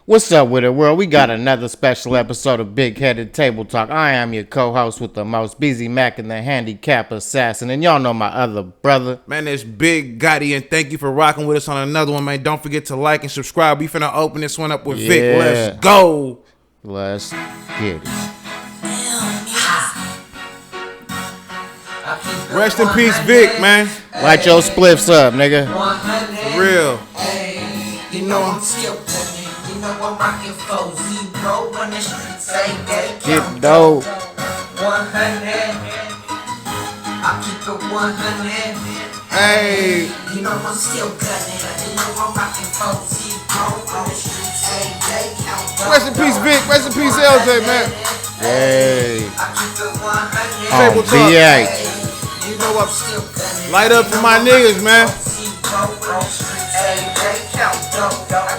What's up with it, world? We got another special episode of Bigheaded Table Talk. I am your co-host with the most, Busy Mac and the handicap assassin, and y'all know my other brother. Man, it's Big Gotti, and thank you for rocking with us on another one, man. Don't forget to like and subscribe. We finna open this one up with Vic. Let's go. Let's get it. Rest in peace, Vic, man. Light your spliffs up, nigga. For real. You know I'm still putting. You know I'm rocking 4-0 on the streets. Say that Get dope. 100. I keep it 100. Hey. You know I'm still gunning. You know I'm rocking 4-0 on the streets. Say that count. Rest in peace, Vic. Rest in peace, LJ, man. Hey. I keep it 100. Table On talk. V8. You know I'm Still gunning. light up for my niggas, man.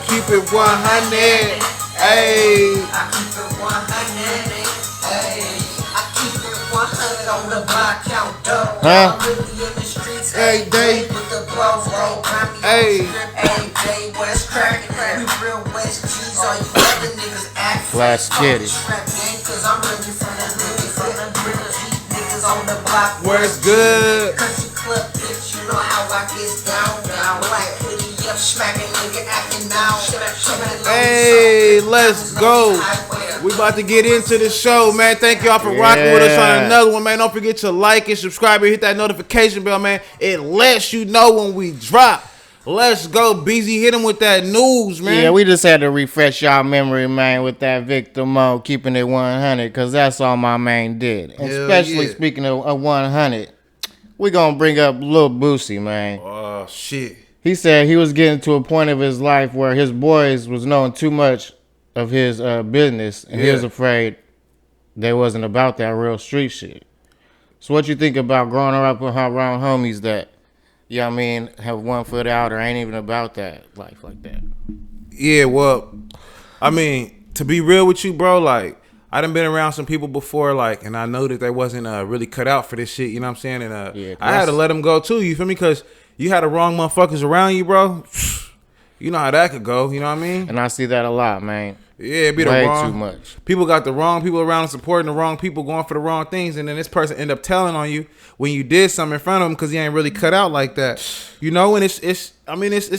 Keep it 100. Hey. I keep it 100. I keep it 100 on the block count up. Huh? I'm really in the streets Hey, day. with the blows roll. Hey. Hey, day, West crack. We real West G's. All you other niggas act. Let's get it. Trap gang, 'cause I'm really from the hood. From the real G niggas on the block. Where it's good. Country club, bitch, you know how I get down. Black hoodie up, smacking nigga acting now. Hey, let's go. We about to get into the show, man. Thank y'all for rocking with us on another one, man. Don't forget to like and subscribe and hit that notification bell, man. It lets you know when we drop. Let's go, BZ. Hit him with that news, man. Yeah, we just had to refresh y'all memory, man, with that Victor Mo, keeping it 100, because that's all my man did. And Hell especially yeah. speaking of 100, we going to bring up Lil Boosie, man. Oh, shit. He said he was getting to a point of his life where his boys was knowing too much of his business, and he was Yeah. afraid they wasn't about that real street shit. So what you think about growing up around homies that, you know what I mean, have one foot out or ain't even about that life like that? Yeah, well, I mean, to be real with you, bro, like, I done been around some people before, like, and I know that they wasn't really cut out for this shit, you know what I'm saying? And Yeah, I had to let them go, too, you feel me? Because you had the wrong motherfuckers around you, bro. You know how that could go, you know what I mean? And I see that a lot, man. Yeah, it be the Way wrong. too much. People got the wrong people around supporting the wrong people, going for the wrong things, and then this person end up telling on you when you did something in front of them because you ain't really cut out like that, you know. And it's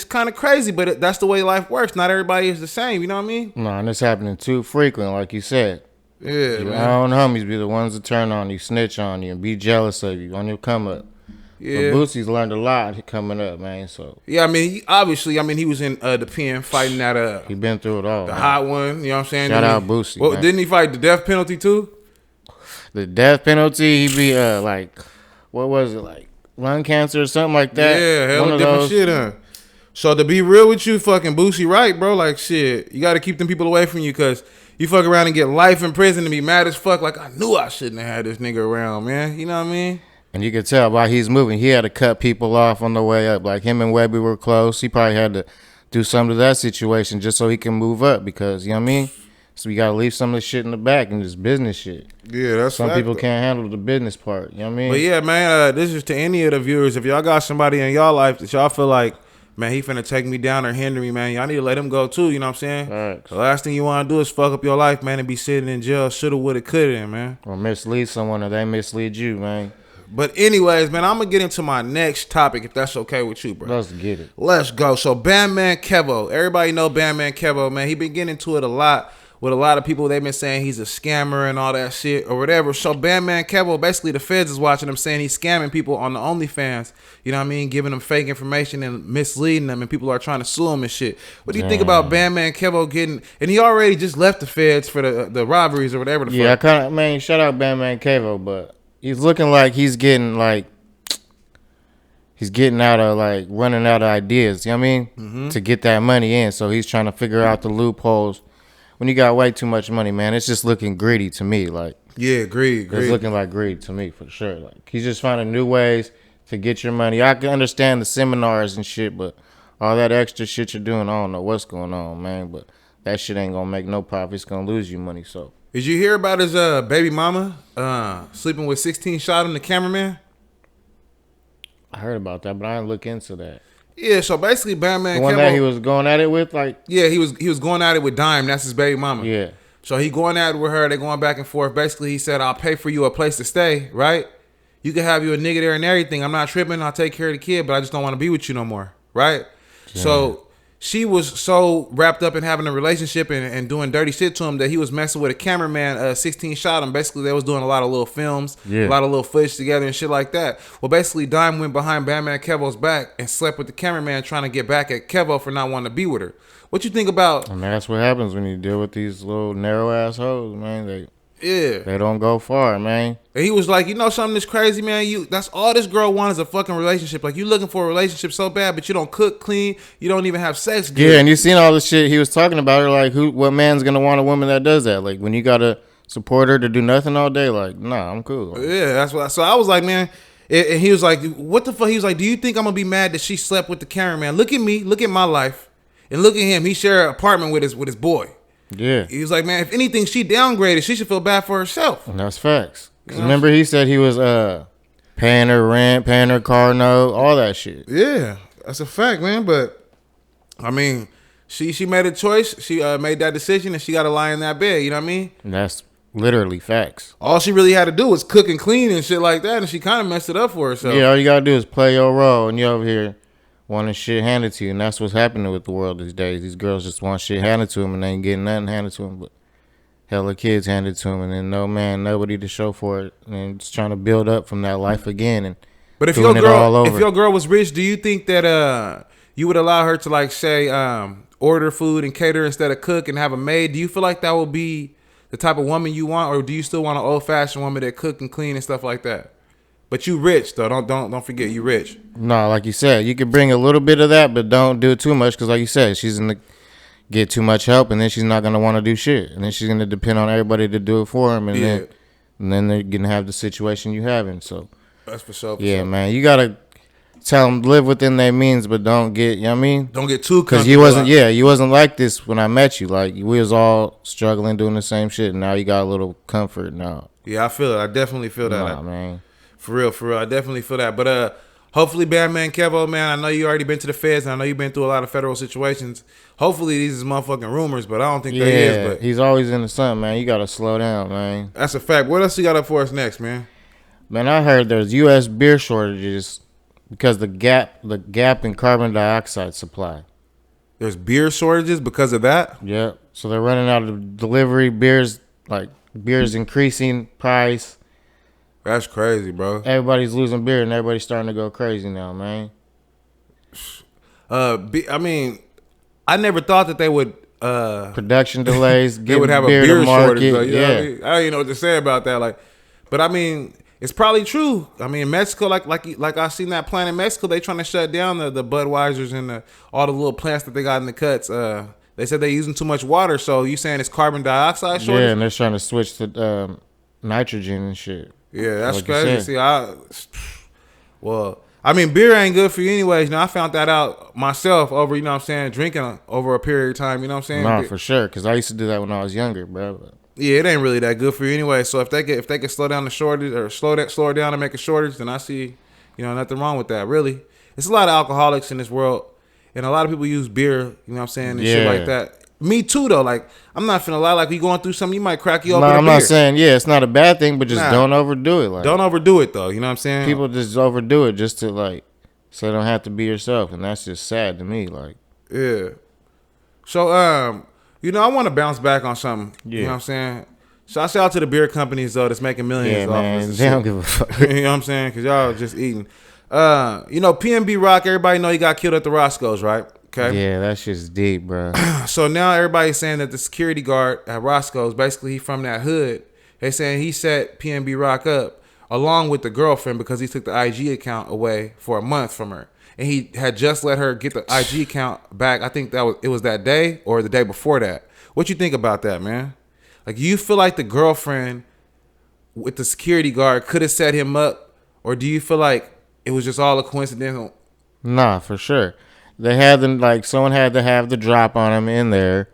kind of crazy, but that's the way life works. Not everybody is the same, you know what I mean? No, and it's happening too frequent, like you said. Yeah, Your man. own homies be the ones that turn on you, snitch on you, and be jealous of you on your come up. Yeah, But Boosie's learned a lot coming up, man. So yeah. I mean, obviously, he was in the pen fighting that he been through it all. the man. hot one. You know what I'm saying? Shout Didn't out he- Boosie, Well, man. didn't he fight the death penalty too? The death penalty, he be like, what was it, like lung cancer or something like that? Yeah, hell One of of different those. shit, huh? So to be real with you, fucking Boosie, right, bro? Like shit, you got to keep them people away from you because you fuck around and get life in prison and be mad as fuck. Like I knew I shouldn't have had this nigga around, man. You know what I mean? And you could tell by he's moving, he had to cut people off on the way up. Like him and Webby were close. He probably had to do something to that situation just so he can move up because, you know what I mean? So we got to leave some of the shit in the back and just business shit. Yeah, that's Some fact, people though. can't handle the business part. You know what I mean? But yeah, man, this is to any of the viewers. If y'all got somebody in y'all life that y'all feel like, man, he finna take me down or hinder me, man, y'all need to let him go too. You know what I'm saying? Facts. The last thing you want to do is fuck up your life, man, and be sitting in jail. Shoulda, woulda, coulda, man. Or mislead someone or they mislead you, man. But anyways, man, I'm gonna get into my next topic if that's okay with you, bro. Let's get it. Let's go. So Bandman Kevo. Everybody know Bandman Kevo, man. He been getting into it a lot with a lot of people. They've been saying he's a scammer and all that shit or whatever. So Bandman Kevo, basically the feds is watching him saying he's scamming people on the OnlyFans. You know what I mean? Giving them fake information and misleading them, and people are trying to sue him and shit. What do you think about Bandman Kevo getting, and he already just left the feds for the robberies or whatever the Yeah, I fuck. kind of, man, shout out Bandman Cavo, but he's looking like he's getting out of running out of ideas, you know what I mean? Mm-hmm. To get that money in. So he's trying to figure out the loopholes. When you got way too much money, man, it's just looking greedy to me. Like, Yeah, agreed. it's looking like greed to me for sure. Like, he's just finding new ways to get your money. I can understand the seminars and shit, but all that extra shit you're doing, I don't know what's going on, man. But that shit ain't gonna make no profit. It's gonna lose you money. So Did you hear about his baby mama sleeping with 16 shot on the cameraman? I heard about that, but I didn't look into that. Yeah, so basically, Batman The one Kevo, that he was going at it with, like, yeah, he was going at it with Dime. That's his baby mama. yeah. So he going at it with her. They going back and forth. Basically, he said, "I'll pay for you a place to stay. Right? You can have you a nigga there and everything. I'm not tripping. I'll take care of the kid, but I just don't want to be with you no more. Right?" Yeah. So she was so wrapped up in having a relationship and doing dirty shit to him that he was messing with a cameraman. 16 shot him. Basically, they was doing a lot of little films, a lot of little footage together and shit like that. Well, basically, Dime went behind Batman Kevo's back and slept with the cameraman, trying to get back at Kevo for not wanting to be with her. What you think about? And that's what happens when you deal with these little narrow ass hoes, man. They don't go far, man. And he was like, you know something that's crazy, man? That's all this girl wants is a fucking relationship. Like, you looking for a relationship so bad, but you don't cook, clean, you don't even have sex. Good. Yeah, and you seen all the shit he was talking about her, like, what man's gonna want a woman that does that? Like, when you gotta support her to do nothing all day, like, nah, I'm cool. Like, yeah, that's what. So I was like, man, and he was like, what the fuck? He was like, do you think I'm gonna be mad that she slept with the cameraman? Look at me, look at my life, and look at him. He shared an apartment with his boy. Yeah. He was like, man, if anything, she downgraded. She should feel bad for herself. And that's facts. Cause remember, he said he was paying her rent, paying her car note, all that shit. Yeah, that's a fact, man. But I mean, she made a choice. She made that decision, and she got to lie in that bed. You know what I mean? And that's literally facts. All she really had to do was cook and clean and shit like that, and she kind of messed it up for herself. Yeah, all you gotta do is play your role, and you over here wanting shit handed to you, and that's what's happening with the world these days. These girls just want shit handed to them, and they ain't getting nothing handed to them, but hella kids handed to them, and then nobody to show for it, and just trying to build up from that life again. And but if your girl was rich, do you think that you would allow her to, like, say order food and cater instead of cook and have a maid? Do you feel like that would be the type of woman you want, or do you still want an old fashioned woman that cook and clean and stuff like that? But you rich though. Don't forget you rich. No, like you said, you could bring a little bit of that, but don't do it too much, because like you said, she's gonna get too much help, and then she's not gonna want to do shit, and then she's gonna depend on everybody to do it for him, and then they're gonna have the situation you having. So that's for sure. Man, you gotta tell them live within their means, but don't get, you know what I mean? Don't get too comfortable. Because you wasn't like this when I met you. Like, we was all struggling doing the same shit, and now you got a little comfort now. Yeah, I feel it. I definitely feel that. Nah, man. For real. I definitely feel that. But hopefully, Batman Kevo, man, I know you already been to the feds, and I know you've been through a lot of federal situations. Hopefully, these is motherfucking rumors, but I don't think they is. But he's always into something, man. You gotta slow down, man. That's a fact. What else you got up for us next, man? Man, I heard there's U.S. beer shortages because the gap in carbon dioxide supply. There's beer shortages because of that? Yep. So they're running out of delivery beers, like beers increasing price. That's crazy, bro. Everybody's losing beer, and everybody's starting to go crazy now, man. I mean, I never thought that they would production delays. They would have a beer shortage. Though, you know what I mean? I don't even know what to say about that. Like, but I mean, it's probably true. I mean, Mexico, like I seen that plant in Mexico, they trying to shut down the Budweisers and all the little plants that they got in the cuts. They said they're using too much water. So you saying it's carbon dioxide shortage? Yeah, and they're trying to switch to nitrogen and shit. Yeah, that's like crazy. See, I mean, beer ain't good for you anyways. You know, I found that out myself over, you know what I'm saying, drinking over a period of time, you know what I'm saying? No, for sure, because I used to do that when I was younger, bro. Yeah, it ain't really that good for you anyway. So if they could slow down the shortage or slow it down and make a shortage, then I see, nothing wrong with that, really. It's a lot of alcoholics in this world, and a lot of people use beer, you know what I'm saying, and shit like that. Me too, though. Like, I'm not finna lie. Like, you going through something, you might crack you open. I'm not saying, it's not a bad thing, but just don't overdo it. Like, don't overdo it, though. You know what I'm saying? People just overdo it just to, like, so they don't have to be yourself, and that's just sad to me. Like, yeah. So, I want to bounce back on something. Yeah. You know what I'm saying? Shout out to the beer companies, though, that's making millions off man. this. They don't give a fuck. You know what I'm saying? Because y'all just eating. PNB Rock, everybody know he got killed at the Roscoe's, right? Okay. Yeah, that shit's deep, bro. So now everybody's saying that the security guard at Roscoe's, basically he from that hood, they saying he set PNB Rock up along with the girlfriend because he took the IG account away for a month from her. And he had just let her get the IG account back. I think it was that day or the day before that. What you think about that, man? Like, you feel like the girlfriend with the security guard could have set him up, or do you feel like it was just all a coincidental? Nah, for sure. They had someone had to have the drop on him in there,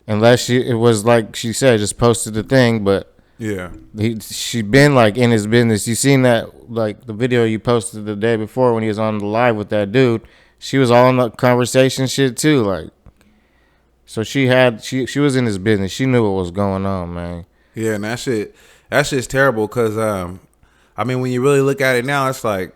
unless it was like she said, just posted the thing. But yeah, she been like in his business. You seen that, like, the video you posted the day before when he was on the live with that dude? she was all in the conversation shit too. Like, so she was in his business. She knew what was going on, man. Yeah, and that shit's terrible. Cause I mean, when you really look at it now, it's like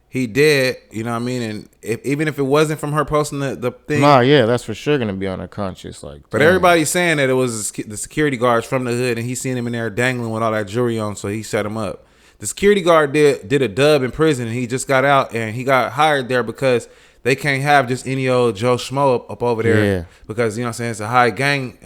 he dead. You know what I mean? And even if it wasn't from her posting the thing, Nah, yeah, that's for sure gonna be on her conscience. Like, but damn. everybody's saying that it was the security guards from the hood, and he seen him in there dangling with all that jewelry on, so he set him up. The security guard did a dub in prison, and he just got out, and he got hired there because they can't have just any old Joe Schmo up over there. Yeah. Because, you know what I'm saying, it's a high gang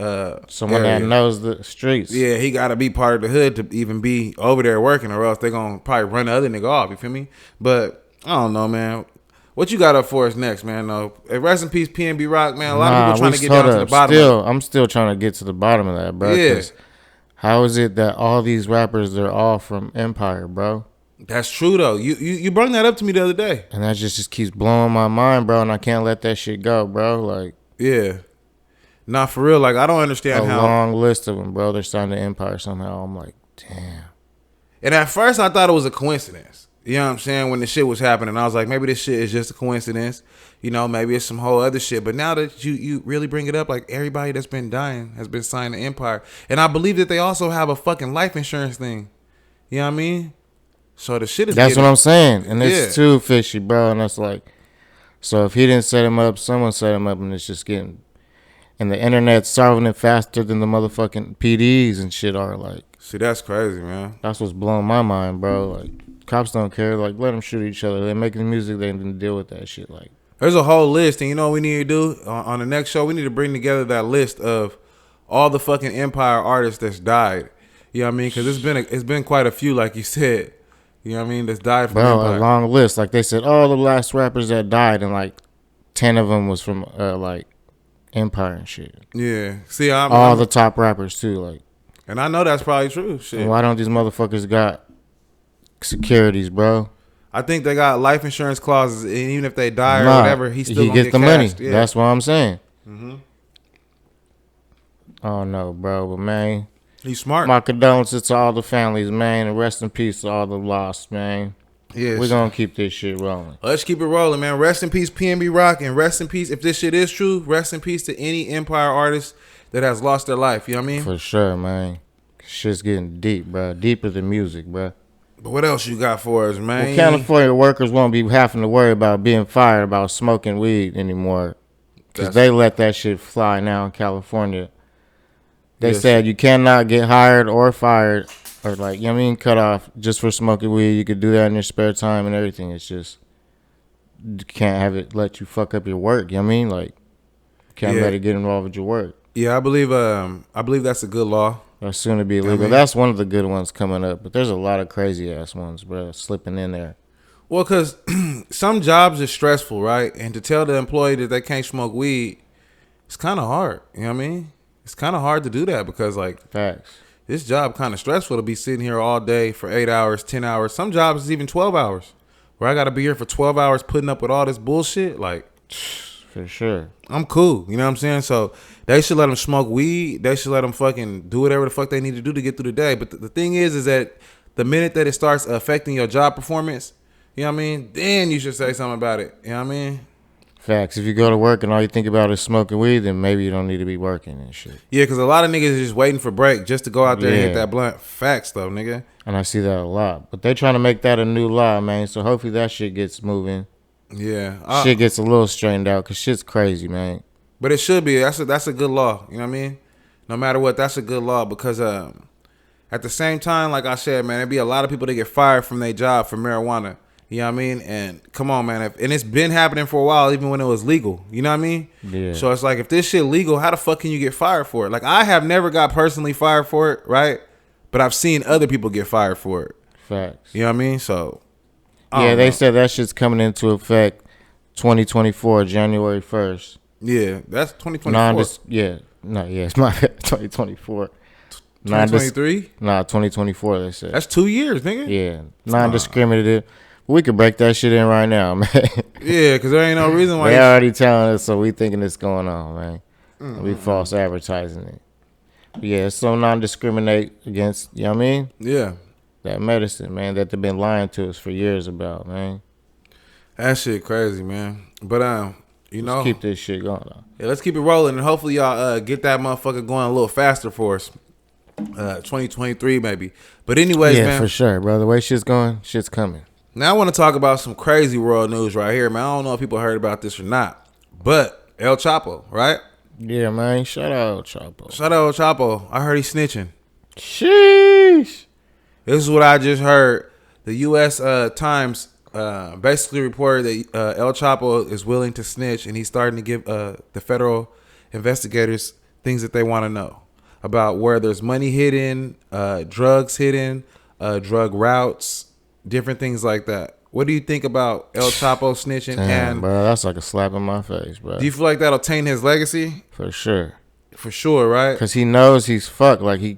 Someone area. that knows the streets. Yeah, he got to be part of the hood to even be over there working, or else they're going to probably run the other nigga off, you feel me? But, I don't know, man. What you got up for us next, man? No, rest in peace, PNB Rock, man. A lot of people trying to get down to the bottom of it. I'm still trying to get to the bottom of that, bro. Yeah. How is it that all these rappers, they're all from Empire, bro? That's true, though. You brought that up to me the other day. And that just keeps blowing my mind, bro. And I can't let that shit go, bro. Like, Yeah. Nah, for real. Like, I don't understand a how. long list of them, bro. They're signed to Empire somehow. I'm like, damn. And at first, I thought it was a coincidence. You know what I'm saying? When the shit was happening, I was like, maybe this shit is just a coincidence. You know, maybe it's some whole other shit. But now that you really bring it up, like, everybody that's been dying has been signed to Empire. And I believe that they also have a fucking life insurance thing. You know what I mean? So the shit is That's what I'm saying. And it's Yeah. too fishy, bro. And it's like, so if he didn't set him up, someone set him up, and it's just getting, and the internet's solving it faster than the motherfucking PDs and shit are. Like, See, that's crazy, man. that's what's blowing my mind, bro. Like, cops don't care. Like, let them shoot each other. They're making music. They didn't deal with that shit. Like, There's a whole list, and you know what we need to do? On the next show, we need to bring together that list of all the fucking Empire artists that's died. You know what I mean? Because it's been quite a few, like you said. You know what I mean? That's died from bro, Empire. a long list. Like, they said, all the last rappers that died, and like 10 of them was from like Empire and shit. Yeah. See, All the top rappers too. Like, and I know that's probably true. Shit. and why don't these motherfuckers got securities, bro? I think they got life insurance clauses, and even if they die or Nah, whatever, he still gonna gets get the money. cashed. Yeah. That's what I'm saying. Oh no, bro, but man, He's smart. my condolences to all the families, man, and rest in peace to all the lost, man. Yeah. We're gonna keep this shit rolling. Let's keep it rolling, man. Rest in peace, PNB Rock, and rest in peace, if this shit is true, rest in peace to any Empire artist that has lost their life. You know what I mean? For sure, man. Shit's getting deep, bro. Deeper than music, bro. But what else you got for us, man? Well, California workers won't be having to worry about being fired about smoking weed anymore, because they let that shit fly now in California. They Yes. said you cannot get hired or fired, or like, you know what I mean, cut off just for smoking weed. You could do that in your spare time and everything. It's just, you can't have it let you fuck up your work. You know what I mean? Like, can't Yeah. let it get involved with your work. Yeah, I believe that's a good law. Or soon to be illegal. mean- That's one of the good ones coming up, but there's a lot of crazy ass ones, bro, slipping in there. Well, because some jobs are stressful, right? And to tell the employee that they can't smoke weed, it's kind of hard. You know what I mean? It's kind of hard to do that because, like, Facts. this job kind of stressful to be sitting here all day for 8 hours, 10 hours. Some jobs is even 12 hours. Where I got to be here for 12 hours putting up with all this bullshit. Like, For sure. I'm cool. You know what I'm saying? So they should let them smoke weed. They should let them fucking do whatever the fuck they need to do to get through the day. But the thing is that the minute that it starts affecting your job performance, you know what I mean? Then you should say something about it. You know what I mean? Facts. If you go to work and all you think about is smoking weed, then maybe you don't need to be working and shit. Yeah, because a lot of niggas is just waiting for break just to go out there and hit Yeah. that blunt. Facts, though, nigga. And I see that a lot. But they trying to make that a new law, man. So hopefully that shit gets moving. Yeah. Shit gets a little straightened out, because shit's crazy, man. But it should be. That's a good law. You know what I mean? No matter what, that's a good law because at the same time, like I said, man, there'd be a lot of people that get fired from their job for marijuana. You know what I mean? And come on, man. And it's been happening for a while, even when it was legal. You know what I mean? Yeah. So it's like, if this shit legal, how the fuck can you get fired for it? Like, I have never got personally fired for it, right? But I've seen other people get fired for it. Facts. You know what I mean? So, I Yeah, don't they know. said that shit's coming into effect 2024, January 1st. Yeah, that's 2024. It's my 2024. 2023? Nah, 2024, they said. That's 2 years, nigga. Yeah, non-discriminative. We could break that shit in right now, man. Yeah, because there ain't no reason why. They you already telling us, so we thinking it's going on, man. We false advertising it. But yeah, it's so non-discriminate against, you know what I mean? Yeah. That medicine, man, that they've been lying to us for years about, man. That shit crazy, man. But you know, Keep this shit going. Though. yeah, let's keep it rolling, and hopefully y'all get that motherfucker going a little faster for us. 2023 maybe. But anyways, Yeah, man, for sure, bro. The way shit's going, shit's coming. now I want to talk about some crazy world news right here, man. I don't know if people heard about this or not, but El Chapo, right? Yeah, man. Shout out, Chapo. Shout out El Chapo. I heard he's snitching. Sheesh. This is what I just heard. The U.S. Times basically reported that El Chapo is willing to snitch, and he's starting to give the federal investigators things that they want to know about where there's money hidden, drugs hidden, drug routes, different things like that. What do you think about El Chapo snitching? Damn, And bro. That's like a slap in my face, bro. do you feel like that'll taint his legacy? For sure. For sure, right? Because he knows he's fucked. Like, he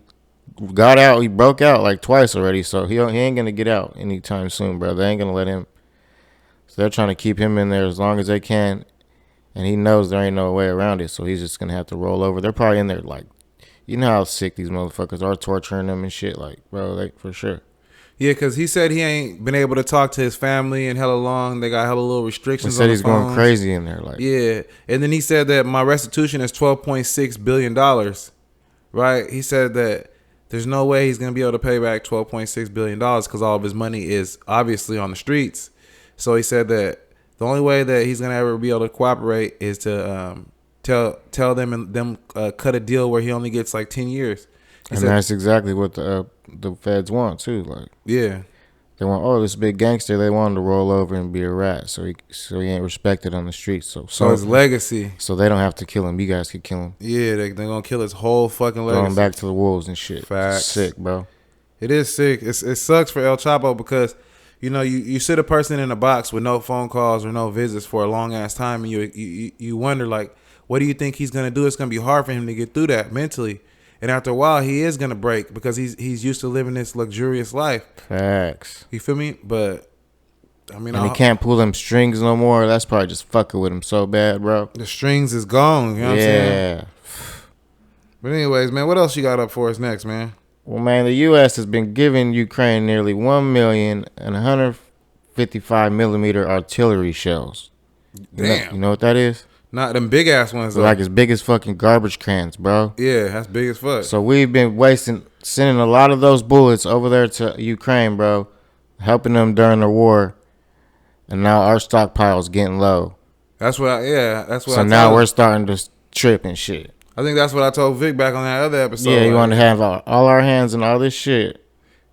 got out. He broke out like twice already. So he ain't going to get out anytime soon, bro. They ain't going to let him. So they're trying to keep him in there as long as they can. And he knows there ain't no way around it. So he's just going to have to roll over. They're probably in there like, you know how sick these motherfuckers are, torturing them and shit. Like, bro, like, for sure. Yeah, because he said he ain't been able to talk to his family in hella long. They got hella little He restrictions said on the he's going phones. crazy in there. Like, Yeah, and then he said that my restitution is $12.6 billion, right? He said that there's no way he's going to be able to pay back $12.6 billion because all of his money is obviously on the streets. So he said that the only way that he's going to ever be able to cooperate is to tell them and them cut a deal where he only gets like 10 years. He and said, that's exactly what the feds want, too. Like, yeah. they want, this big gangster, they want him to roll over and be a rat, so he ain't respected on the streets. So his legacy. So they don't have to kill him. You guys could kill him. Yeah, they're going to kill his whole fucking Throw him legacy. back to the wolves and shit. Facts. Sick, bro. It is sick. It sucks for El Chapo because, you know, you sit a person in a box with no phone calls or no visits for a long ass time, and you wonder, like, what do you think he's gonna do? It's gonna be hard for him to get through that mentally, and after a while, he is gonna break because he's used to living this luxurious life. Facts. You feel me? But I mean, And he can't pull them strings no more. That's probably just fucking with him so bad, bro. the strings is gone. You know what I'm saying? Yeah. But anyways, man, what else you got up for us next, man? Well, man, the U.S. has been giving Ukraine nearly 1,155 millimeter artillery shells. Damn. You know what that is? Not them big ass ones though. Like as big as fucking garbage cans, bro. Yeah, that's big as fuck. So we've been sending a lot of those bullets over there to Ukraine, bro, helping them during the war, and now our stockpile's getting low. That's what. That's what. So now we're starting to trip and shit. I think that's what I told Vic back on that other episode. Yeah, you like, want to have all our hands in all this shit.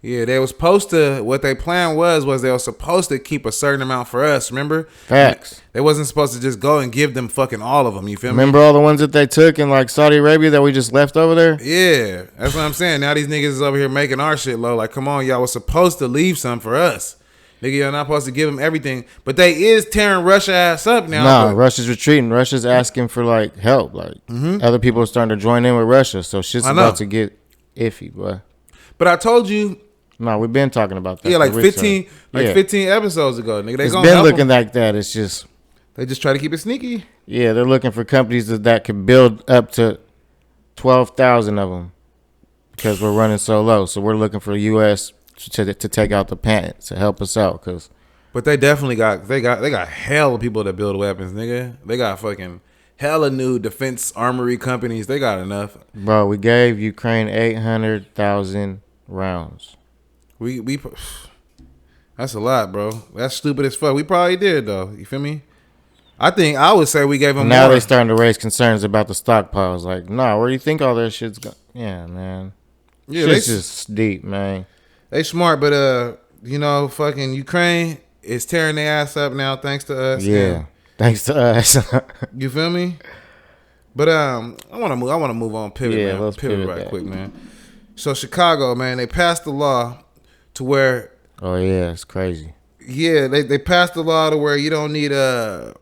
Yeah, they was supposed to. What their plan was they were supposed to keep a certain amount for us. Remember? Facts. They wasn't supposed to just go and give them fucking all of them. You feel me? Remember all the ones that they took in like Saudi Arabia that we just left over there? Yeah, that's what I'm saying. Now these niggas is over here making our shit low. Like, come on, y'all was supposed to leave some for us. Nigga, you're not supposed to give them everything. But they is tearing Russia ass up now. No, Russia's retreating. Russia's asking for like help. Like other people are starting to join in with Russia. So shit's about to get iffy, boy. But I told you. No, we've been talking about that. Yeah, like for 15, research. 15 episodes ago, nigga. They It's gonna been help looking 'em. like that. It's just, They just try to keep it sneaky. yeah, they're looking for companies that could build up to 12,000 of them because we're running so low. So we're looking for the U.S. to take out the patent to help us out. Cause But they definitely got hell of people that build weapons, nigga. They got fucking hella new defense armory companies. They got enough. bro, we gave Ukraine 800,000 rounds. We that's a lot, bro. That's stupid as fuck. We probably did though. You feel me? I would say we gave them Now more. they starting to raise concerns about the stockpiles. Like, nah, where do you think all that shit's going? Yeah, man. Yeah, Shit's they just deep, man. they smart, but you know, fucking Ukraine is tearing their ass up now thanks to us. Yeah, And thanks to us. you feel me? But I want to move on. Pivot, Yeah, man. let's pivot right that. quick, man. So Chicago, man, they passed the law to where Oh yeah, it's crazy. yeah, they passed the law to where you don't need to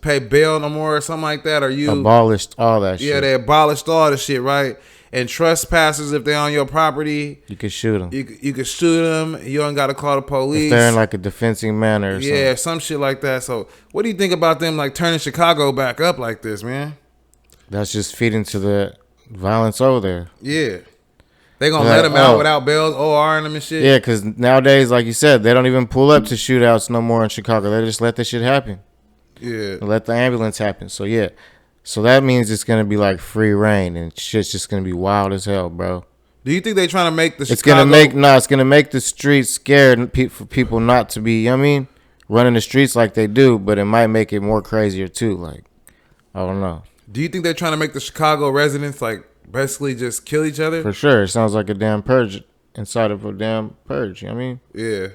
pay bail no more or something like that, or you Abolished all that yeah, shit. they abolished all the shit, right? And trespassers, if they're on your property, You could shoot them. you could shoot them. You don't got to call the police. If they're in like a defensive manner or yeah, something. some shit like that. So, what do you think about them like turning Chicago back up like this, man? That's just feeding to the violence over there. Yeah, They gonna let him out without bail, ORing him and shit. Yeah, because nowadays, like you said, they don't even pull up to shootouts no more in Chicago. They just let that shit happen. Yeah. They let the ambulance happen. So yeah, so that means it's gonna be like free reign and shit's just gonna be wild as hell, bro. Do you think they trying to make the It's Chicago... it's gonna make the streets scared for people not to be, you know what I mean, running the streets like they do, but it might make it more crazier too. Like, I don't know. Do you think they're trying to make the Chicago residents like basically just kill each other? For sure. It sounds like a damn purge inside of a damn purge, you know what I mean? Yeah.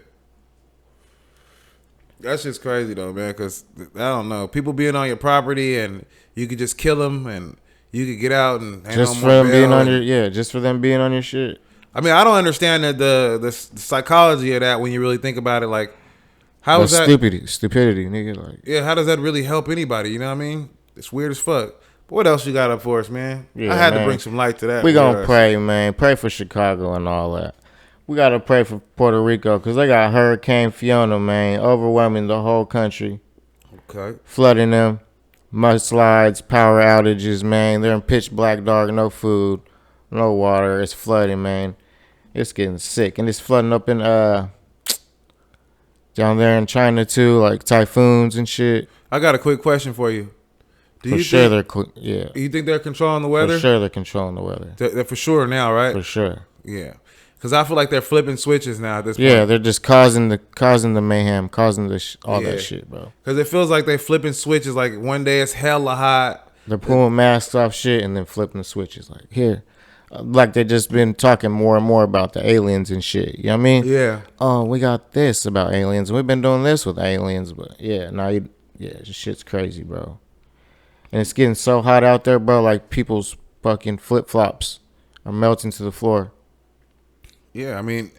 That's just crazy though, man, because I don't know. People being on your property and you could just kill them and you could get out and just for them being on your just for them being on your shit. I mean, I don't understand the psychology of that when you really think about it. Like, how is that stupidity, nigga? Like, yeah, how does that really help anybody? You know what I mean? It's weird as fuck. But what else you got up for us, man? Yeah, I had man. to bring some light to that. We gonna pray, man. Pray for Chicago and all that. We gotta pray for Puerto Rico because they got Hurricane Fiona, man, overwhelming the whole country. Okay. Flooding them, mudslides, power outages, man. They're in pitch black dark, no food, no water. It's flooding, man. It's getting sick, and it's flooding up in down there in China too, like typhoons and shit. I got a quick question for you. You think they're controlling the weather? For sure, they're controlling the weather. They're for sure now, right? For sure. Yeah. Because I feel like they're flipping switches now at this point. Yeah, they're just causing the mayhem, causing all that shit, bro. Because it feels like they're flipping switches. Like one day it's hella hot. They're pulling masks off shit and then flipping the switches. Like here, like they just been talking more and more about the aliens and shit. You know what I mean? Yeah. Oh, we got this about aliens. We've been doing this with aliens, but yeah, this shit's crazy, bro. And it's getting so hot out there, bro. Like people's fucking flip flops are melting to the floor. Yeah, I mean,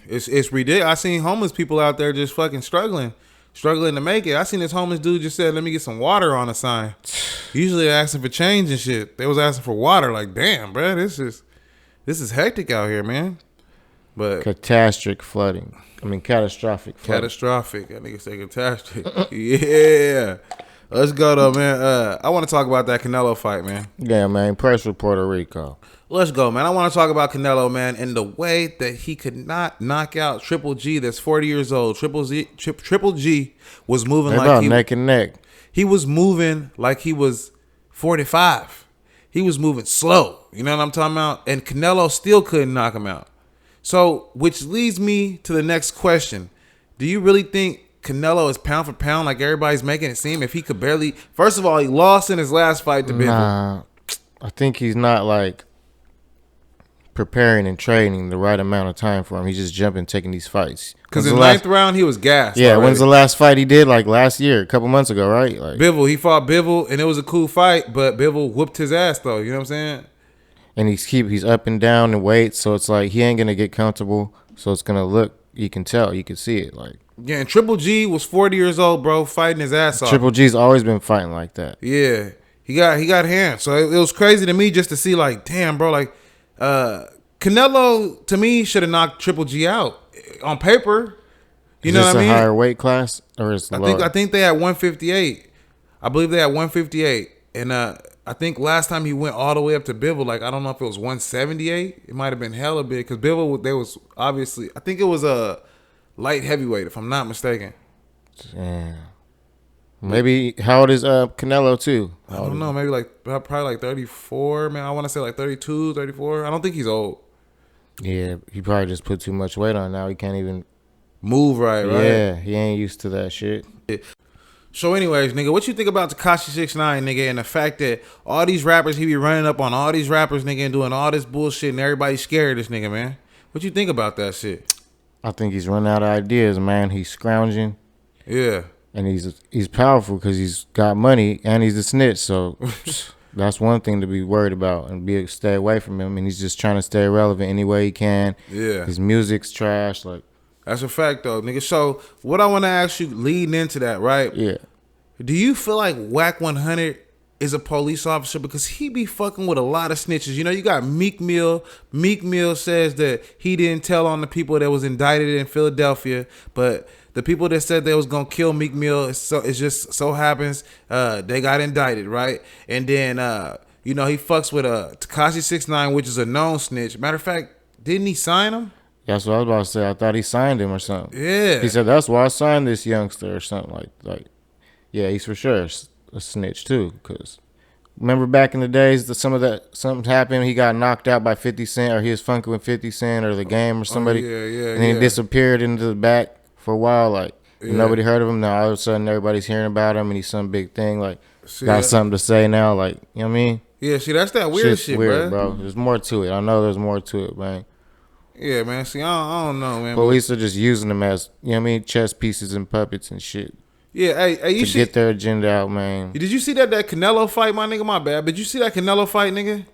it's ridiculous. I seen homeless people out there just fucking struggling to make it. I seen this homeless dude just said, "Let me get some water" on a sign. Usually they're asking for change and shit. They was asking for water. Like, damn, bro, this is hectic out here, man. But catastrophic flooding. Catastrophic. Catastrophic. That nigga say catastrophic. Yeah. Let's go though, man. I want to talk about that Canelo fight, man. Yeah, man. Press for Puerto Rico. Let's go, man. I want to talk about Canelo, man, and the way that he could not knock out Triple G, that's 40 years old. Triple G was moving like neck and neck. He was moving like he was 45. He was moving slow. You know what I'm talking about? And Canelo still couldn't knock him out. So, which leads me to the next question. Do you really think Canelo is pound for pound like everybody's making it seem? If he could barely... First of all, he lost in his last fight to Bivol. Nah, I think he's not like preparing and training the right amount of time for him. He's just jumping, taking these fights. Because in the ninth round, he was gassed. Yeah, already. when's the last fight he did? Like last year, a couple months ago, right? Like Bivol, he fought Bivol, and it was a cool fight, but Bivol whooped his ass, though. You know what I'm saying? And he's up and down in weight, so it's like he ain't gonna get comfortable. So it's gonna look, you can tell, you can see it. Like yeah, and Triple G was 40 years old, bro, fighting his ass off. Triple G's always been fighting like that. Yeah, he got hands. So it was crazy to me just to see, like, damn, bro, like Canelo to me should have knocked Triple G out on paper. You know what I mean? Is this a higher weight class or is it lower? I think they had 158. I believe they had 158, and I think last time he went all the way up to Bivol, like, I don't know if it was 178. It might have been hella big because Bivol, they was obviously, I think it was a light heavyweight, if I'm not mistaken. Damn. Maybe, how old is Canelo too? I don't know, maybe probably like 34, man. I want to say like 32, 34. I don't think he's old. Yeah, he probably just put too much weight on now. He can't even move right? Yeah, he ain't used to that shit. So anyways, nigga, what you think about Tekashi 6ix9ine, nigga, and the fact that all these rappers, he be running up on all these rappers, nigga, and doing all this bullshit, and everybody's scared of this nigga, man? What you think about that shit? I think he's run out of ideas, man. He's scrounging. Yeah. And he's powerful because he's got money and he's a snitch. So that's one thing to be worried about and stay away from him. And he's just trying to stay relevant any way he can. Yeah. His music's trash. Like that's a fact, though, nigga. So what I want to ask you leading into that, right? Yeah. Do you feel like Whack 100 is a police officer? Because he be fucking with a lot of snitches. You know, you got Meek Mill. Meek Mill says that he didn't tell on the people that was indicted in Philadelphia, but the people that said they was gonna kill Meek Mill, it just so happens they got indicted, right? And then you know, he fucks with Tekashi 6ix9ine, which is a known snitch. Matter of fact, Didn't he sign him? That's what I was about to say. I thought he signed him or something. Yeah. He said that's why I signed this youngster or something like. Yeah, he's for sure a snitch too. Cause remember back in the days that something happened. He got knocked out by 50 Cent, or he was funking with 50 Cent or the game or somebody. Yeah. And then he disappeared into the back for a while. Like Yeah. nobody heard of him. Now all of a sudden everybody's hearing about him and he's some big thing. Like See, got something to say now. Like you know what I mean? Yeah, see, that's that weird Shit's shit, weird, bro. There's more to it. I know there's more to it, man. Yeah, man. See, I don't know, man. Police are just using them as, you know what I mean, chess pieces and puppets and shit Yeah, hey, you to get their agenda out, man. Did you see that Canelo fight, my nigga? My bad. Did you see that Canelo fight, nigga?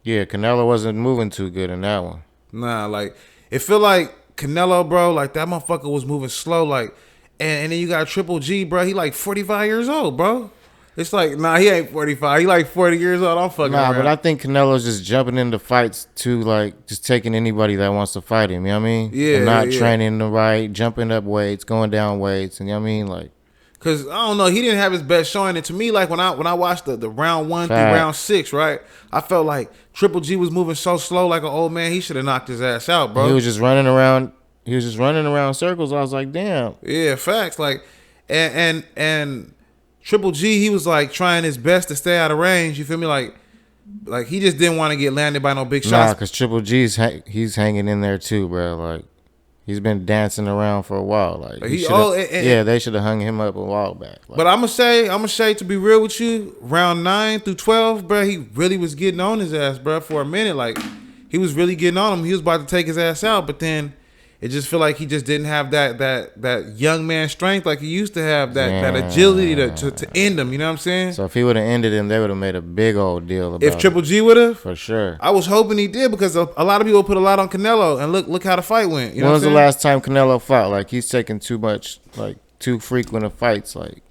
Yeah, Canelo wasn't moving too good in that one. Nah, like it feel like Canelo, bro. Like that motherfucker was moving slow, like, and then you got Triple G, bro. He like 45 years old, bro. It's like, nah, he ain't 45. He like 40 years old. I'm fucking around. But I think Canelo's just jumping into fights too, like just taking anybody that wants to fight him. You know what I mean? Yeah, and not yeah. training the right, jumping up weights, going down weights, and you know what I mean, like. Cause I don't know, he didn't have his best showing. And to me, like when I watched the round 1 through round 6, right? I felt like Triple G was moving so slow, like an old man. He should have knocked his ass out, bro. He was just running around. He was just running around circles. I was like, damn. Yeah, facts. Like, and Triple G, he was like trying his best to stay out of range. You feel me? Like he just didn't want to get landed by no big shots. Nah, cause Triple G's he's hanging in there too, bro. Like. He's been dancing around for a while. Like they should have hung him up a while back. Like, but I'm gonna say to be real with you, round 9 through 12, bro, he really was getting on his ass, bro, for a minute. Like he was really getting on him. He was about to take his ass out, but then it just feel like he just didn't have that young man strength like he used to have, that agility to end him. You know what I'm saying? So if he would have ended him, they would have made a big old deal about it. If Triple G would have, for sure. I was hoping he did, because a lot of people put a lot on Canelo, and look how the fight went. You know when was what I'm the last time Canelo fought? Like he's taking too much, like too frequent of fights. Like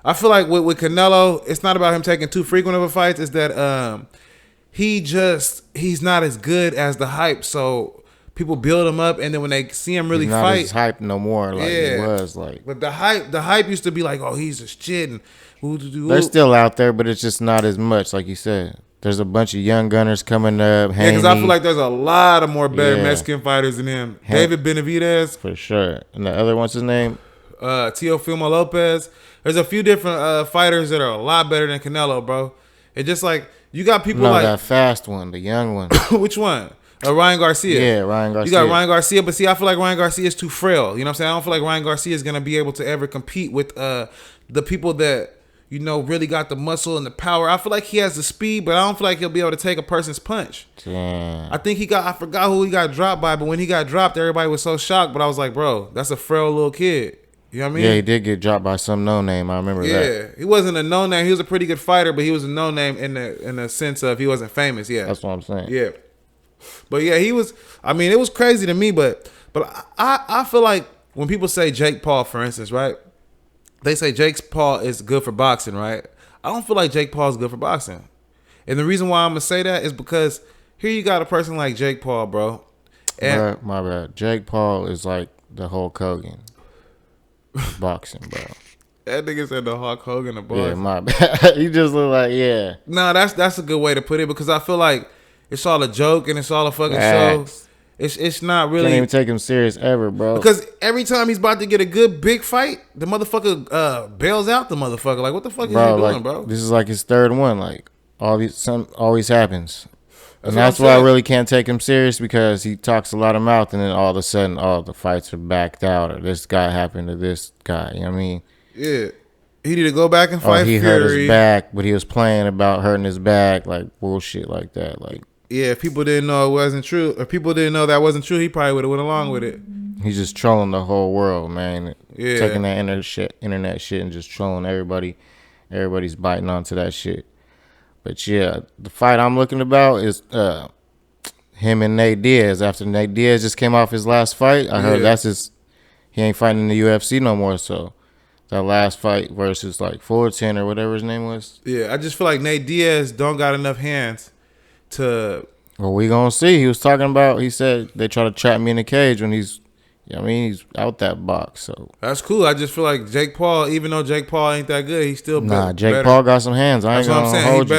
I feel like with Canelo, it's not about him taking too frequent of a fights. It's that he's not as good as the hype. So people build him up, and then when they see him really he's not fight, as hype no more. Like he was like. But the hype used to be like, oh, he's just shit. And they're still out there, but it's just not as much, like you said. There's a bunch of young gunners coming up. Yeah, because I feel like there's a lot of more better Yeah. Mexican fighters than him. David Benavidez, for sure. And the other one's his name? Teofimo Lopez. There's a few different fighters that are a lot better than Canelo, bro. It's just like you got people No, like that fast one, the young one. which one? Ryan Garcia. Yeah, Ryan Garcia. You got Ryan Garcia, but see, I feel like Ryan Garcia is too frail. You know what I'm saying? I don't feel like Ryan Garcia is gonna be able to ever compete with the people that, you know, really got the muscle and the power. I feel like he has the speed, but I don't feel like he'll be able to take a person's punch. Damn. I think I forgot who he got dropped by, but when he got dropped, everybody was so shocked. But I was like, bro, that's a frail little kid. You know what I mean? Yeah, he did get dropped by some no name. I remember that. Yeah, he wasn't a no name. He was a pretty good fighter, but he was a no name in the sense of he wasn't famous. Yeah, That's what I'm saying. yeah. But yeah, he was. I mean, it was crazy to me, but I feel like when people say Jake Paul, for instance, right? They say Jake Paul is good for boxing, right? I don't feel like Jake Paul is good for boxing, and the reason why I'm gonna say that is because here you got a person like Jake Paul, bro. And My bad. Jake Paul is like the Hulk Hogan. Boxing, bro. that nigga said the Hulk Hogan of boxing. Yeah, my bad. You just look like, yeah. No, that's a good way to put it, because I feel like it's all a joke and it's all a fucking Facts. show. It's not really. Can't even take him serious ever, bro. Because every time he's about to get a good big fight, the motherfucker bails out the motherfucker. Like, what the fuck is he doing, like, bro? This is like his third one. Like, something always happens. That's And what that's I'm why I saying. really can't take him serious, because he talks a lot of mouth, and then all of a sudden, all the fights are backed out, or this guy happened to this guy. You know what I mean? Yeah. He need to go back and Or fight he Fury. hurt his back, but he was playing about hurting his back, like bullshit like that. Like, Yeah, if people didn't know it wasn't true, or people didn't know that wasn't true, he probably would have went along with it. he's just trolling the whole world, man. Yeah. Taking that internet shit and just trolling everybody. Everybody's biting onto that shit. But yeah, the fight I'm looking about is him and Nate Diaz. After Nate Diaz just came off his last fight, I heard he ain't fighting in the UFC no more. So that last fight versus like Fullerton or whatever his name was. Yeah, I just feel like Nate Diaz don't got enough hands to. Well, we gonna see. He was talking about. He said they try to trap me in a cage when he's, I mean, he's out that box. So That's cool. I just feel like Jake Paul, even though Jake Paul ain't that good, he's still Jake better. Paul got some hands. I ain't That's what I'm gonna saying. hold He's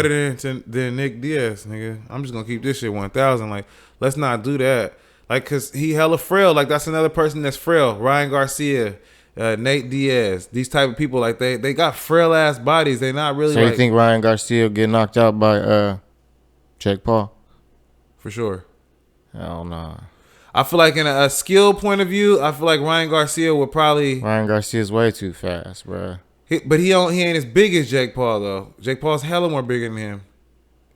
you. better than Nick Diaz, nigga. I'm just gonna keep this shit 1,000. Like, let's not do that. Like, cause he hella frail. Like, that's another person that's frail. Ryan Garcia, Nate Diaz, these type of people. Like, they got frail ass bodies. They not really. So like, you think Ryan Garcia will get knocked out by Jake Paul? for sure? Hell no. I feel like in a skill point of view, I feel like Ryan Garcia would probably. Ryan Garcia's way too fast, bro. But he ain't as big as Jake Paul though. Jake Paul's hella more bigger than him.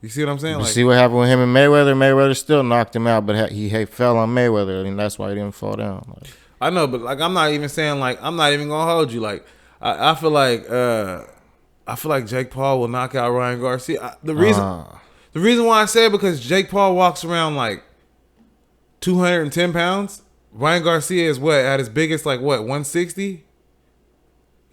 You see what I'm saying? You Like, see what happened with him and Mayweather? Mayweather still knocked him out, but he fell on Mayweather, and that's why he didn't fall down. Like, I know, but like I'm not even saying like I'm not even gonna hold you. Like I feel like Jake Paul will knock out Ryan Garcia. The reason why I say it because Jake Paul walks around like 210 pounds. Ryan Garcia is what at his biggest like what 160.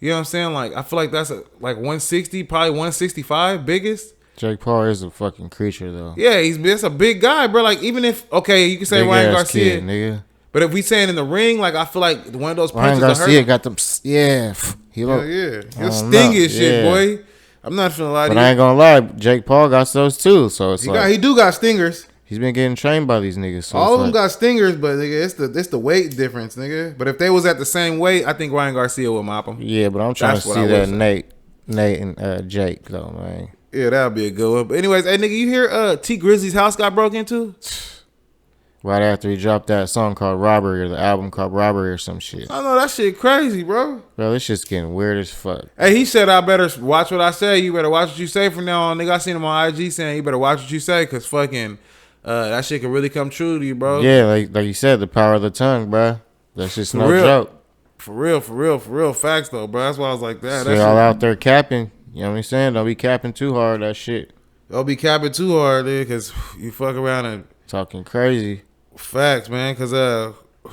You know what I'm saying? Like I feel like that's like 160, probably 165 biggest. Jake Paul is a fucking creature, though. Yeah, that's a big guy, bro. Like even if you can say Big Ryan ass Garcia, kid, nigga. but if we saying in the ring, like I feel like one of those Ryan punches Garcia hurt. got them. Yeah, he look. Yeah. I He'll don't sting know. his shit, Yeah. boy. I'm not finna lie to But you. I ain't gonna lie, Jake Paul got those too. So it's He do got stingers. he's been getting trained by these niggas. So All it's of them got stingers, but nigga, it's the weight difference, nigga. But if they was at the same weight, I think Ryan Garcia would mop them. Yeah, but I'm trying That's to what see I that would Nate and Jake though, man. Yeah, that'd be a good one. But anyways, hey nigga, you hear T Grizzly's house got broke into? Right after he dropped that song called Robbery, or the album called Robbery, or some shit. I know that shit crazy, bro. Bro, this shit's getting weird as fuck. Hey, he said I better watch what I say. You better watch what you say from now on. Nigga, I seen him on IG saying you better watch what you say, cause fucking that shit can really come true to you, bro. Yeah, like you said, the power of the tongue, bro. That's just no real. joke. For real facts though, bro. That's why I was like that. So y'all out there capping. You know what I'm saying? Don't be capping too hard, that shit. Don't be capping too hard, dude, cause you fuck around and Talking crazy. facts, man. Cause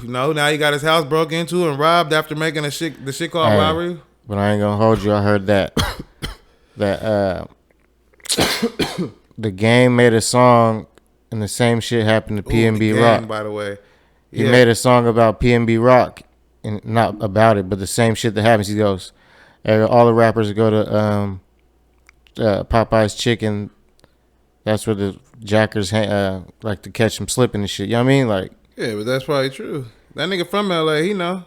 now he got his house broke into and robbed after making the shit called Hey, robbery. But I ain't gonna hold you. I heard that the Game made a song and the same shit happened to PNB Rock. By the way, He made a song about PNB Rock, and not about it, but the same shit that happens. He goes, all the rappers go to Popeye's Chicken. That's where the jackers like to catch them slipping and shit. You know what I mean? Like, yeah, but that's probably true. That nigga from LA, he know.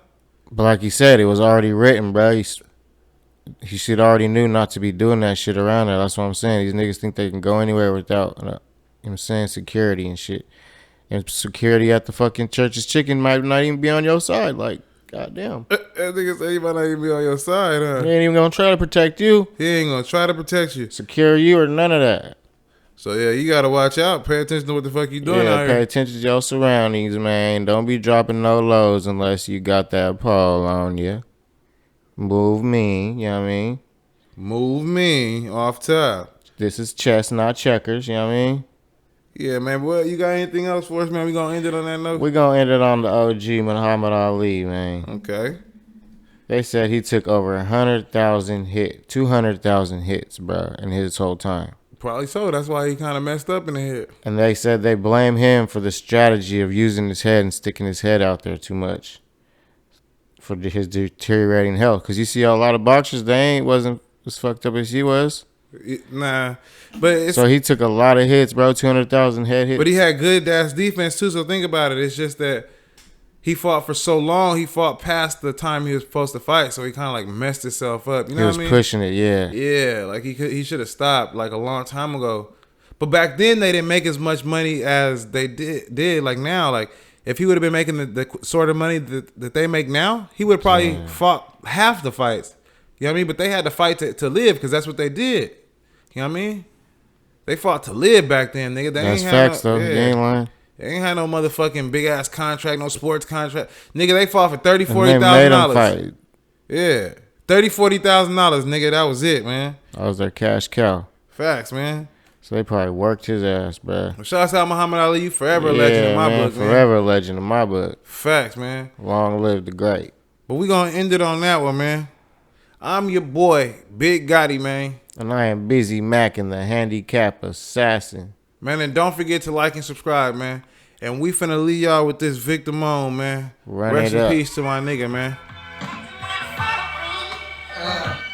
but like you said, it was already written, bro. He should already knew not to be doing that shit around there. That's what I'm saying. These niggas think they can go anywhere without, you know what I'm saying, security and shit. And security at the fucking Church's Chicken might not even be on your side. Like, goddamn. That nigga say he might not even be on your side, huh? He ain't even gonna try to protect you, He ain't gonna try to protect you. secure you, or none of that. So yeah, you gotta watch out. Pay attention to what the fuck you doing Yeah, out pay here. attention to your surroundings, man. Don't be dropping no lows unless you got that pole on you. Move me, you know what I mean? Move me off top. This is chess, not checkers, you know what I mean? Yeah, man. What you got anything else for us, man? We gonna end it on that note. We're gonna end it on the OG Muhammad Ali, man. Okay. They said he took over 200,000 hits, bro, in his whole time. Probably so. That's why he kind of messed up in the head. And they said they blame him for the strategy of using his head and sticking his head out there too much for his deteriorating health. Because you see a lot of boxers, they wasn't as fucked up as he was. Nah, but it's So he took a lot of hits, bro. 200,000 head hits. but he had good ass defense too. So think about it. It's just that he fought for so long. He fought past the time he was supposed to fight. So he kind of like messed himself up. You know He was what I mean? pushing it, yeah. Yeah, like he should have stopped like a long time ago. But back then they didn't make as much money as they did like now. Like if he would have been making the sort of money that they make now, he would have probably fought half the fights. You know what I mean? But they had to fight to live because that's what they did. You know what I mean? They fought to live back then, nigga. They That's ain't facts, had no, though. yeah. You ain't lying. They ain't had no motherfucking big ass contract, no sports contract. Nigga, they fought for $30,000, And they made him $40,000. fight. Yeah. $30,000, $40,000, nigga. That was it, man. That was their cash cow. Facts, man. So they probably worked his ass, bro. Shouts out Muhammad Ali. You forever a legend in my book, man. Forever a legend in my book. Facts, man. Long live the great. But we gonna end it on that one, man. I'm your boy, Big Gotti, man. And I am Busy Mac and the handicap assassin. Man, and don't forget to like and subscribe, man. And we finna leave y'all with this Victim on, man. Run Rest it in up. peace to my nigga, man.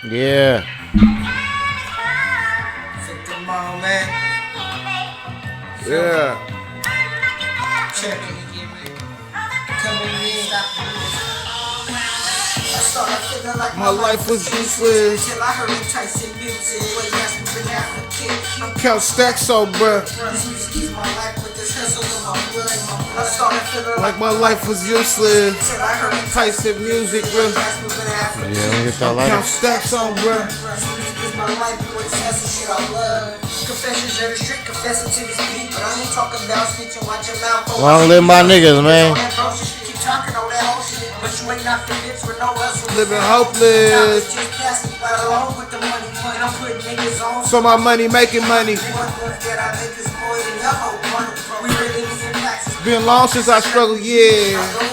Yeah. Victim on, man. Yeah. Check it. Coming in. I started feeling like My life was useless. till I heard Tyson music. Boy, yes, we been having a kid. Count stacks so bruh. This music is my life with this hustle in my blood. I started feeling Like my life was useless. till I heard Tyson music, bruh. yes, we been having a Yeah, let me get that Count lighter. stacks on bruh. This music is my life with this hustle shit I love. Confessions of the street, confessing to this beat, but I ain't talking about snitching, watch your mouth. Long live my niggas, man. Keep talking all that whole shit, but you ain't not convinced with no hustle. Living hopeless. Just passing right along with the money, and I'm putting niggas on. So my money making money. One move that I make is more than your whole money. We really need taxes. Been long since I struggled, yeah. I go